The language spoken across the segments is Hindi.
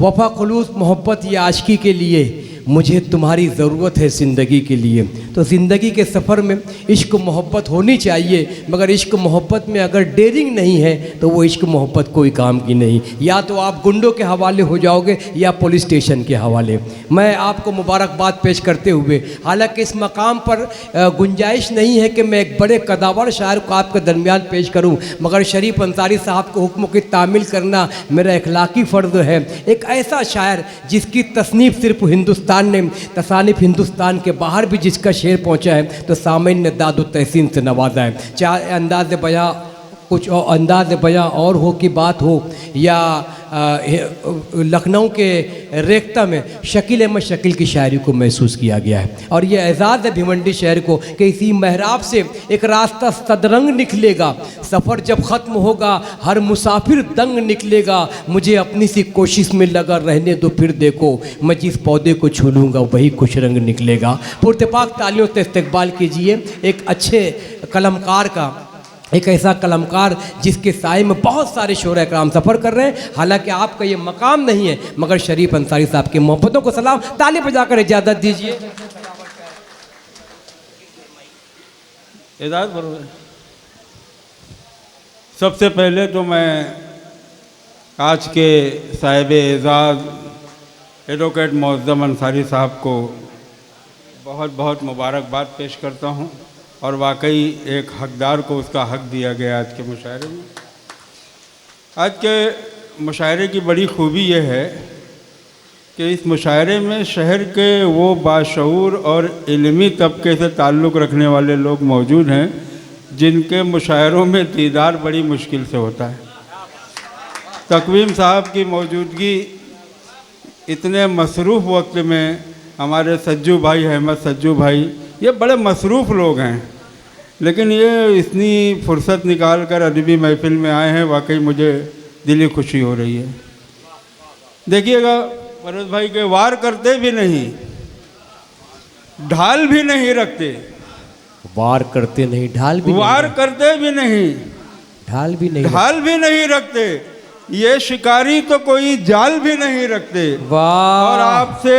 वफा खुलूस मोहब्बत या आशिकी के लिए मुझे तुम्हारी ज़रूरत है ज़िंदगी के लिए। तो ज़िंदगी के सफ़र में इश्क मोहब्बत होनी चाहिए, मगर इश्क मोहब्बत में अगर डेयरिंग नहीं है तो वो इश्क मोहब्बत कोई काम की नहीं। या तो आप गुंडों के हवाले हो जाओगे या पुलिस स्टेशन के हवाले। मैं आपको मुबारकबाद पेश करते हुए, हालांकि इस मकाम पर गुंजाइश नहीं है कि मैं एक बड़े कदावर शायर को आपके दरमियान पेश करूं, मगर शरीफ अंसारी साहब को हुक्म की तामील करना मेरा इखलाकी फ़र्ज़ है। एक ऐसा शायर जिसकी तसनीफ़ सिर्फ हिंदुस्तान ने, तसानिफ हिंदुस्तान के बाहर भी जिसका शेर पहुंचा है, तो सामीन ने दादो तहसीन से नवाजा है। चाहे अंदाज़ बयां कुछ और, अंदाज़ बयां और हो की बात हो, या लखनऊ के रेख्ता में शकील अहमद शकील की शायरी को महसूस किया गया है। और ये एजाज़ है भिवंडी शहर को कि इसी महराब से एक रास्ता सदरंग निकलेगा। सफ़र जब ख़त्म होगा हर मुसाफिर दंग निकलेगा। मुझे अपनी सी कोशिश में लगा रहने दो, फिर देखो मैं जिस पौधे को छू लूँगा वही कुछ रंग निकलेगा। पुरतपाक तालियों से इस्तकबाल कीजिए एक अच्छे कलमकार का, एक ऐसा कलमकार जिसके साए में बहुत सारे शोरा कराम सफ़र कर रहे हैं। हालांकि आपका ये मकाम नहीं है, मगर शरीफ अंसारी साहब की मोहब्बतों को सलाम। ताली बजाकर इजाज़त दीजिए। सबसे पहले तो मैं आज के साहिब एजाज़ एडवोकेट मुअज़्ज़म अंसारी साहब को बहुत बहुत मुबारकबाद पेश करता हूँ, और वाकई एक हकदार को उसका हक दिया गया आज के मुशायरे में। आज के मुशायरे की बड़ी खूबी यह है कि इस मुशायरे में शहर के वो बाशऊर और इल्मी तबके से ताल्लुक़ रखने वाले लोग मौजूद हैं जिनके मुशायरों में दीदार बड़ी मुश्किल से होता है। तकवीम साहब की मौजूदगी इतने मसरूफ़ वक्त में, हमारे सज्जू भाई अहमद सज्जू भाई, ये बड़े मसरूफ़ लोग हैं, लेकिन ये इतनी फुर्सत निकाल कर अदबी महफिल में आए हैं, वाकई मुझे दिली खुशी हो रही है। देखिएगा फरोज़ भाई के वार करते भी नहीं, ढाल भी नहीं रखते। वार करते नहीं, ढाल भी वार नहीं, करते भी नहीं, ढाल भी नहीं, ढाल भी नहीं रखते। ये शिकारी तो कोई जाल भी नहीं रखते। वाह। और आपसे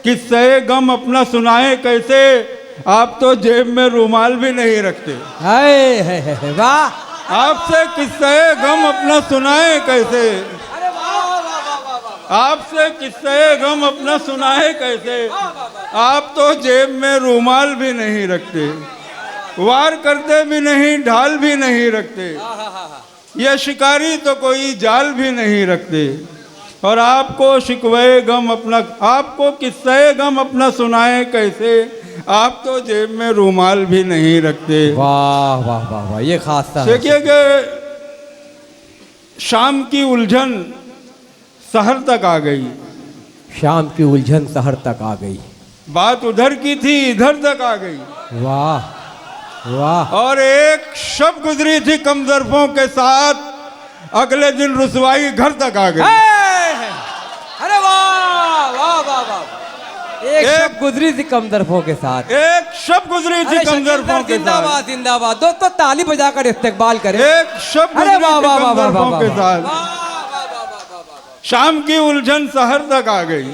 किस्से गम अपना सुनाए कैसे, आप तो जेब में रुमाल भी नहीं रखते। है वाह। आपसे किस्से गम अपना सुनाए कैसे, आपसे किस्से गम अपना सुनाए कैसे, आप तो जेब में रुमाल भी नहीं रखते। वार करते भी नहीं, ढाल भी नहीं रखते। ये शिकारी तो कोई जाल भी नहीं रखते। और आपको शिकवे गम अपना, आपको किस्से गम अपना सुनाए कैसे, आप तो जेब में रुमाल भी नहीं रखते। वाह वाह वाह वाह, ये खास था। देखिए कि शाम की उलझन शहर तक आ गई, शाम की उलझन शहर तक आ गई, बात उधर की थी इधर तक आ गई। वाह वाह। और एक शब गुजरी थी कम ज़र्फ़ों के साथ, अगले दिन रुसवाई घर तक आ गई। अरे वाह वाह वाह वाह। एक शब गुजरी थी कम ज़र्फ़ों के साथ, एक शब गुजरी थी कम ज़र्फ़ों के साथ। जिंदाबाद जिंदाबाद। दोस्तों ताली बजाकर इस्तकबाल करें। एक शब गुजरी थी कम ज़र्फ़ों के साथ, शाम की उलझन शहर तक आ गई,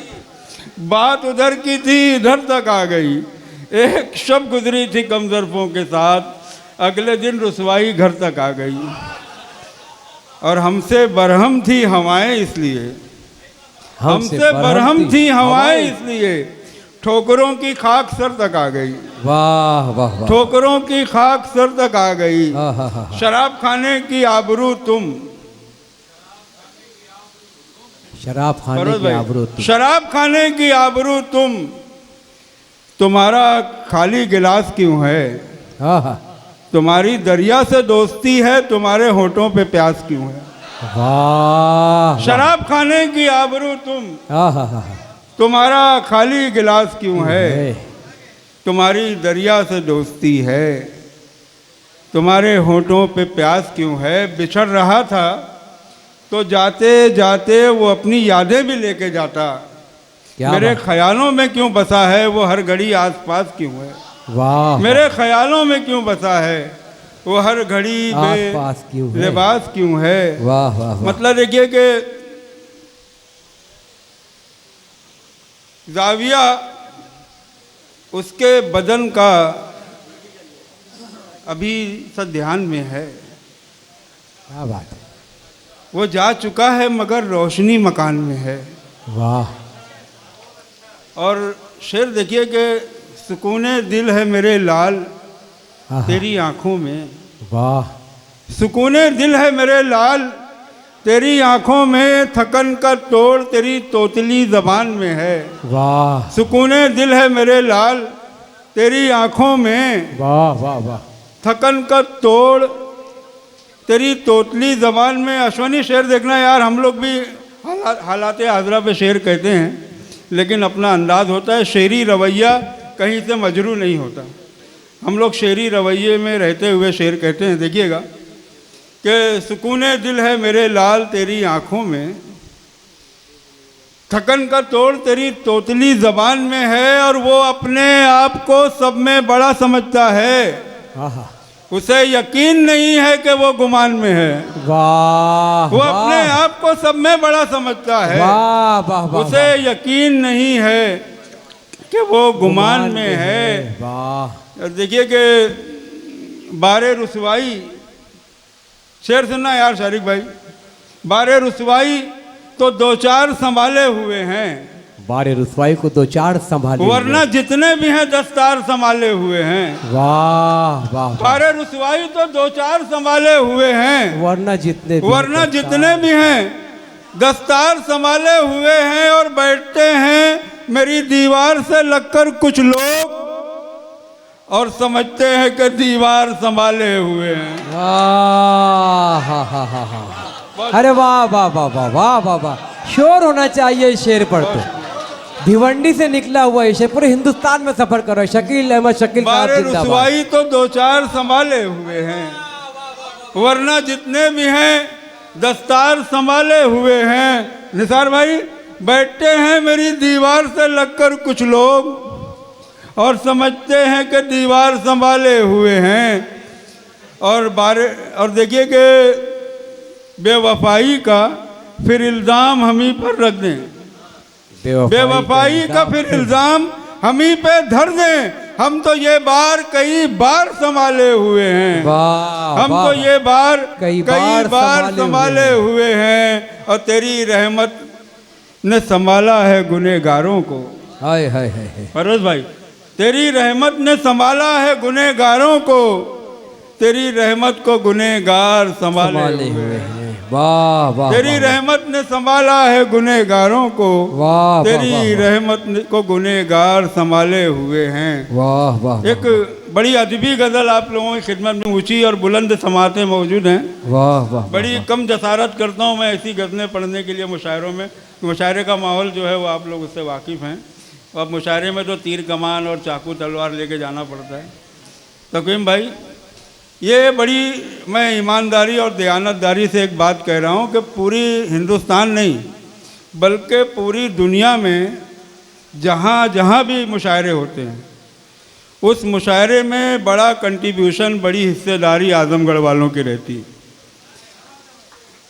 बात उधर की थी इधर तक आ गई। एक शब गुजरी थी कम ज़र्फ़ों के साथ, अगले दिन रुसवाई घर तक आ गई। और हमसे बरहम थी हवाएं इसलिए, हमसे बरहम थी हवाएं इसलिए, ठोकरों की खाक सर तक आ गई। वाह वाह वाह। ठोकरों की खाक सर तक आ गई। शराब खाने की आबरू तुम, शराब खाने की आबरू तुम, शराब खाने की आबरू तुम, तुम्हारा खाली गिलास क्यों है, तुम्हारी दरिया से दोस्ती है, तुम्हारे होठों पे प्यास क्यों है। वाह। शराब खाने की आबरू तुम, तुम्हारा खाली गिलास क्यों है, तुम्हारी दरिया से दोस्ती है, तुम्हारे होठों पे प्यास क्यों है। बिछड़ रहा था तो जाते जाते वो अपनी यादें भी लेके जाता, मेरे ख्यालों में क्यों बसा है, वो हर घड़ी आसपास क्यों है। वाह। मेरे ख्यालों में क्यों बसा है, वो हर घड़ी आसपास क्यों है, लिबास क्यों है। वाह वाह। मतलब देखिए कि जाविया उसके बदन का अभी सब ध्यान में है। क्या बात है। वो जा चुका है मगर रोशनी मकान में है। वाह। और शेर देखिए कि सुकूने दिल है मेरे लाल तेरी आंखों में। वाह। सुकूने दिल है मेरे लाल तेरी आंखों में, थकन का तोड़ तेरी तोतली जबान में है। वाह। सुकूने दिल है मेरे लाल तेरी आंखों में, वाह वाह वाह। थकन का तोड़ तेरी तोतली जबान में। अश्वनी शेर देखना यार, हम लोग भी हालात हाजरा पे शेर कहते हैं, लेकिन अपना अंदाज होता है। शेरी रवैया कहीं से मजरू नहीं होता। हम लोग शेरी रवैये में रहते हुए शेर कहते हैं। देखिएगा कि सुकूने दिल है मेरे लाल तेरी आंखों में, थकन का तोड़ तेरी तोतली जबान में है। और वो अपने आप को सब में बड़ा समझता है, उसे यकीन नहीं है कि वो गुमान में है। वाह। वो अपने आप को सब में बड़ा समझता है, वाह वाह वाह। उसे यकीन नहीं है कि वो गुमान में है। वाह। और देखिए कि बारे रुसवाई, शेर सुनना यार शारिक भाई। बारे रुसवाई तो दो चार संभाले हुए हैं, बारे रुसवाई को दो चार संभाले, वरना जितने भी हैं दस्तार संभाले हुए हैं। वाह वाह। बारे रुसवाई तो दो चार संभाले हुए हैं, वरना जितने भी हैं दस्तार संभाले हुए हैं। और बैठते हैं मेरी दीवार से लगकर कुछ लोग, और समझते हैं कि दीवार संभाले हुए हैं। वाह। अरे वाह वाह वाह वाह वाह वाह वाह। शोर होना चाहिए इस शेर पर। तो भिवंडी से निकला हुआ ये शेर पूरे हिंदुस्तान में सफर कर रहा है। शकील अहमद शकील साहब बारे जिंदाबाद। रुसवाई तो दो चार संभाले हुए हैं, वरना जितने भी हैं दस्तार संभाले हुए हैं। निसार भाई, बैठते हैं मेरी दीवार से लगकर कुछ लोग, और समझते हैं कि दीवार संभाले हुए हैं। और देखिए कि बेवफाई का फिर इल्ज़ाम हम ही पर रख दें, बेवफाई का फिर इल्ज़ाम हम ही पे धर दें। हम तो ये बार कई बार संभाले हुए हैं, हम तो ये बार कई बार संभाले हुए हैं। और तेरी रहमत ने संभाला है गुनहगारों को। हाय हाय हाय। फरोज भाई, तेरी रहमत ने संभाला है गुनहगारों को, तेरी रहमत को गुनहगार संभाले हुए हैं। वाह वाह। तेरी रहमत ने संभाला है गुनहगारों को, वाह। तेरी रहमत को गुनहगार संभाले हुए हैं। वाह वाह। एक बड़ी अदबी गज़ल आप लोगों की खिदमत में ऊंची और बुलंद समातें मौजूद हैं। वाह वाह। बड़ी कम जसारत करता हूँ मैं ऐसी गज़लें पढ़ने के लिए मुशायरों में। मुशायरे का माहौल जो है वो आप लोग उससे वाकिफ़ हैं। अब मुशायरे में तो तीर कमान और चाकू तलवार लेके जाना पड़ता है। तकीम भाई, ये बड़ी मैं ईमानदारी और दयानतदारी से एक बात कह रहा हूँ कि पूरी हिंदुस्तान नहीं बल्कि पूरी दुनिया में जहाँ जहाँ भी मुशायरे होते हैं, उस मुशायरे में बड़ा कंट्रीब्यूशन, बड़ी हिस्सेदारी आजमगढ़ वालों की रहती।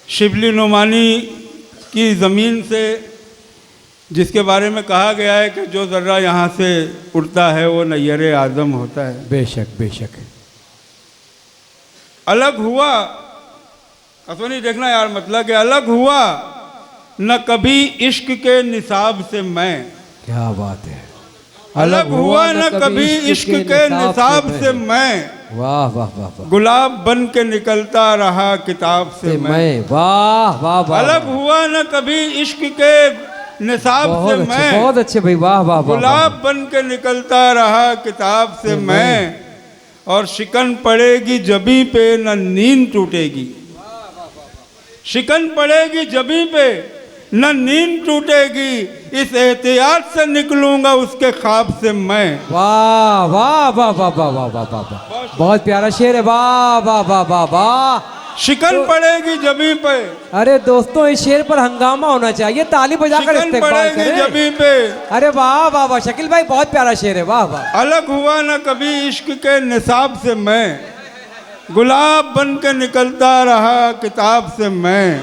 शिबली नुमानी की ज़मीन से, जिसके बारे में कहा गया है कि जो ज़र्रा यहाँ से उड़ता है वो नैयर आज़म होता है। बेशक बेशक। अलग हुआ, असोनी देखना यार, मतलब कि अलग हुआ न कभी इश्क के निसाब से मैं। क्या बात है। अलग हुआ न कभी इश्क के निसाब से मैं। वाह वाह वाह। गुलाब बन के निकलता रहा किताब से मैं। वाह वाह वाह। अलग हुआ न कभी इश्क के निसाब से मैं। बहुत अच्छे भाई। वाह वाह। गुलाब बन के निकलता रहा किताब से मैं। और शिकन पड़ेगी जबी पे न नींद टूटेगी। शिकन पड़ेगी जबी पे न नींद टूटेगी, इस एहतियात से निकलूंगा उसके ख्वाब से मैं। वाह वाह वाह वाह वाह वाह वाह वाह। बहुत प्यारा शेर है। वाह वाह वाह वाह वाह। शिकन पड़ेगी जबी पे। अरे दोस्तों, इस शेर पर हंगामा होना चाहिए, ताली बजाकर इस्तेमाल करें। जबी पे। अरे वाह वाह वाह शकील भाई, बहुत प्यारा शेर है। वाह वाह। अलग हुआ न कभी इश्क के निसाब से मैं, गुलाब बन के निकलता रहा किताब से मैं।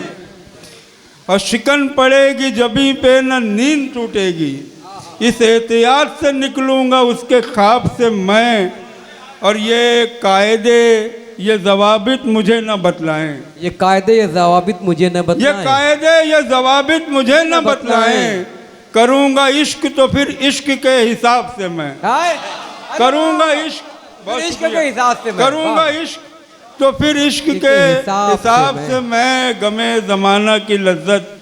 और शिकन पड़ेगी जबी पे न नींद टूटेगी, इस एहतियात से निकलूँगा उसके ख्वाब से मैं, और ये कायदे ये ज़वाबित मुझे न बतलाएं। ये कायदे ये ज़वाबित मुझे न ये बतलाएं। कायदे ये ज़वाबित मुझे न बतलाएं। करूँगा इश्क तो फिर इश्क के हिसाब से मैं हाय, करूँगा इश्क, बहुत इश्क शुक्रिया। के हिसाब से मैं, करूँगा इश्क तो फिर इश्क के हिसाब से मैं, गमे ज़माना की लज्जत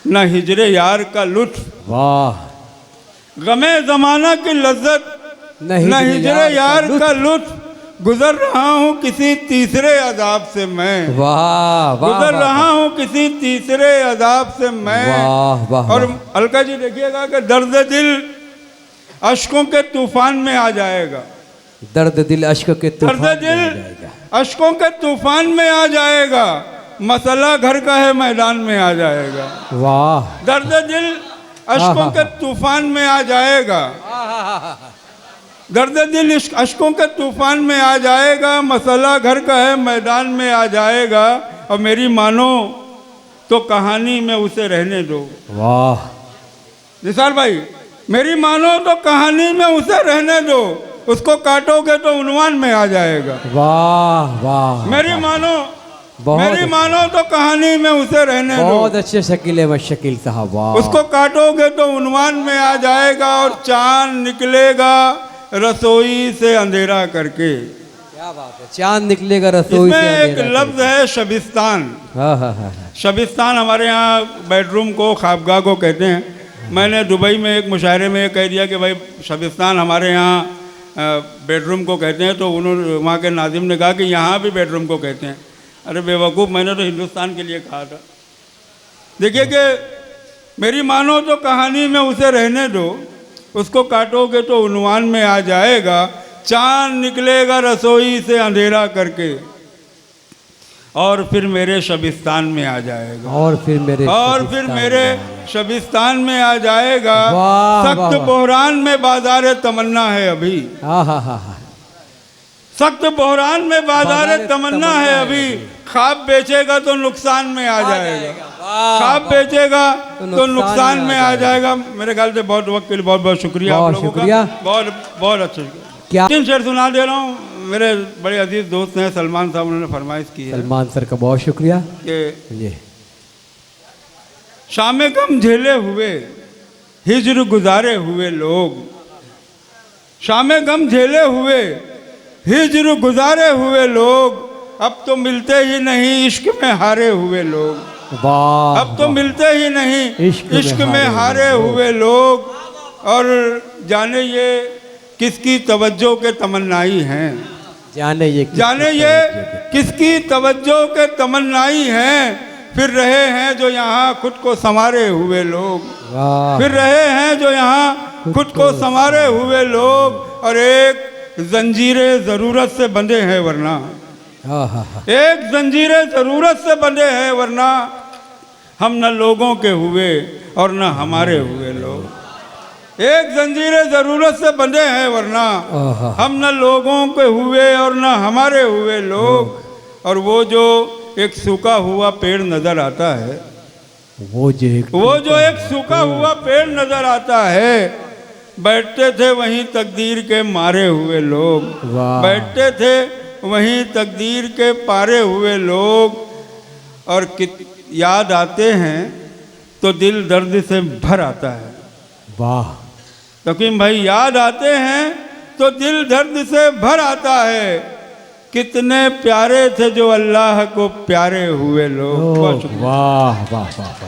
न हिजरे यार का लुत्फ। वाह, गमे ज़माना की लज्जत न हिजरे यार का लुत्फ, गुजर रहा हूँ किसी तीसरे अजाब से मैं। वाह वाह, गुजर रहा हूँ किसी तीसरे अजाब से मैं। वाह वाह। और अलका जी देखिएगा कि दर्द दिल अश्कों के तूफान में आ जाएगा। दर्द दिल अश्क के तूफान दर्द में आ दिल जाएगा। अश्कों के तूफान में आ जाएगा, मसला घर का है मैदान में आ जाएगा। वाह, दर्द दिल अश्कों के तूफान में आ जाएगा, दर्द दिल अश्कों के तूफान में आ जाएगा, मसला घर का है मैदान में आ जाएगा। और मेरी मानो तो कहानी में उसे रहने दो। वाह, निसार भाई, मेरी मानो तो कहानी में उसे रहने दो, उसको काटोगे तो उन्वान में आ जाएगा। वाह वाह, मेरी मानो, बहुत मेरी मानो तो कहानी में उसे रहने दो, बहुत अच्छे शकील है शकील साहब। वाह, उसको काटोगे तो उन्वान में आ जाएगा, और चांद निकलेगा रसोई से अंधेरा करके। क्या बात है, चांद निकलेगा रसोई से इसमें एक अंधेरा लफ्ज है शबिस्तान। हाँ हाँ हाँ, शबिस्तान हमारे यहाँ बेडरूम को, ख्वाबगाह को कहते हैं। मैंने दुबई में एक मुशायरे में कह दिया कि भाई शबिस्तान हमारे यहाँ बेडरूम को कहते हैं, तो उन्होंने, वहाँ के नाजिम ने कहा कि यहाँ भी बेडरूम को कहते हैं। अरे बेवकूफ़, मैंने तो हिंदुस्तान के लिए कहा था। देखिए कि मेरी मानो तो कहानी में उसे रहने दो, उसको काटोगे तो उन्वान में आ जाएगा, चांद निकलेगा रसोई से अंधेरा करके, और फिर मेरे शबिस्तान में आ जाएगा, और फिर मेरे शबिस्तान में आ जाएगा। वाह, सख्त वाह, वाह। बहरान में बाजार तमन्ना है अभी, हाँ हाँ हाँ हाँ, सख्त बहरान में बाजार तमन्ना है अभी, ख्वाब बेचेगा तो नुकसान में आ जाएगा, ख्वाब बेचेगा तो नुकसान में आ जाएगा। मेरे ख्याल से बहुत वक्त के लिए बहुत बहुत शुक्रिया आप लोगों का, बहुत बहुत अच्छा। क्या 3 शेर सुना दे रहा हूँ। मेरे बड़े अजीज दोस्त हैं सलमान साहब, उन्होंने फरमाइश की है। सलमान सर का बहुत शुक्रिया। कि ये शामे गम झेले हुए हिज्र गुजारे हुए लोग, शामे गम झेले हुए हिज्र गुजारे हुए लोग, अब तो मिलते ही नहीं इश्क में हारे हुए लोग। वाह, अब तो मिलते ही नहीं इश्क में हारे हुए लोग। और जाने ये किसकी तवज्जो के तमन्नाई हैं, जाने ये किसकी तवज्जो के तमन्नाई हैं। फिर रहे हैं जो यहाँ खुद को संवारे हुए लोग, फिर रहे हैं जो यहाँ खुद को संवारे हुए लोग, और एक जंजीरे ज़रूरत से बंधे हैं वरना, एक जंजीरे ज़रूरत से बंधे हैं वरना, हम न लोगों के हुए और न हमारे हुए लोग। एक जंजीरे ज़रूरत से बंधे हैं वरना, हम न लोगों के हुए और न हमारे हुए लोग। और वो जो एक सूखा हुआ पेड़ नज़र आता है, वो जो एक सूखा हुआ पेड़ नज़र आता है, बैठते थे वहीं तकदीर के मारे हुए लोग, बैठते थे वहीं तकदीर के पारे हुए लोग। और याद आते हैं तो दिल दर्द से भर आता है। वाह तकीम भाई, याद आते हैं तो दिल दर्द से भर आता है, कितने प्यारे थे जो अल्लाह को प्यारे हुए लोग। वाह वाह वाह।